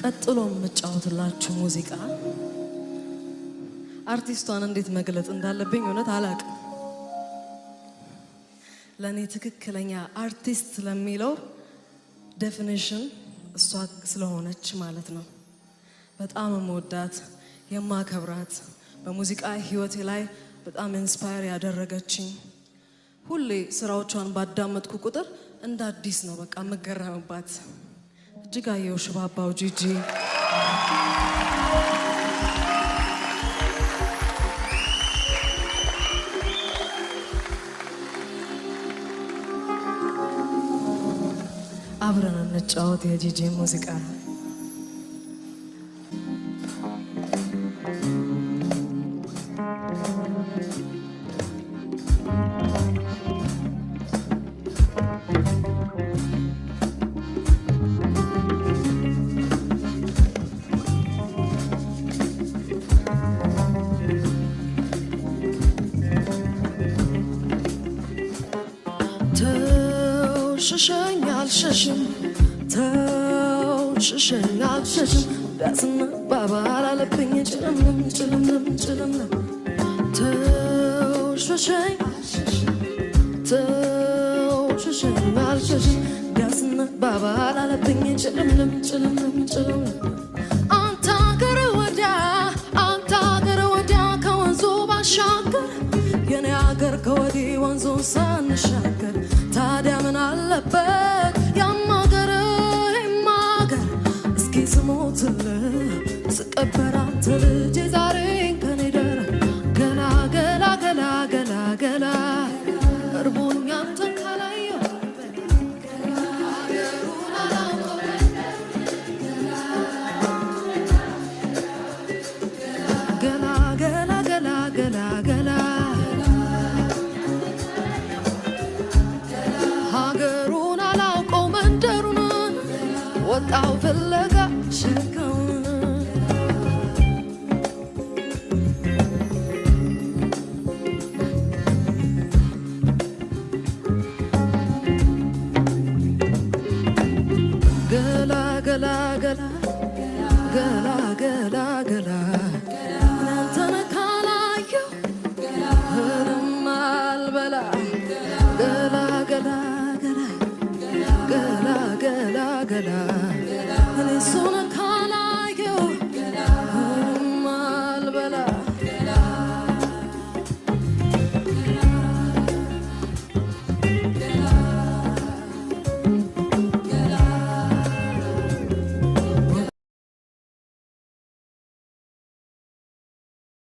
ቀጥሎ የምጫወትላችሁ ሙዚቃ አርቲስቷን እንዴት መግለጽ እንዳለብኝ እውነት አላውቅም። ለኔ ትክክለኛ አርቲስት ለሚለው ዴፊኒሽን እሷ ስለሆነች ማለት ነው። በጣም የምወዳት የማከብራት በሙዚቃ ህይወቴ ላይ በጣም ኢንስፓየር ያደረገችኝ ሁሌ ስራዎቿን ባዳመጥኩ ቁጥር እንደ አዲስ ነው በቃ መገረምባት እጅጋየሁ ሽባባው ጂጂ አብረን እንጫወት የጂጂ ሙዚቃ Şaşım şaşım Dasın babala lepinge çılımlım şaşım Dasın babala lepinge çılımlım Antakara vada kavanzu başakar Yine agar kavadi vanzu san şakar Tadia men allebet ስቀበራት ልጅ ዛሬን ከኔ ደረ ገላ ገላ ገላ ገላ ገላ እርቦኛ አንተን ካላየሁ ገላ ገላ ገላ ገላ ገላ ሀገሩን አላውቀው መንደሩን ወጣው ፍለጋ ሸጋውን ገላ እናንተን ካላየሁ ህልም አልበላ ገላ ገላ እኔ እሱን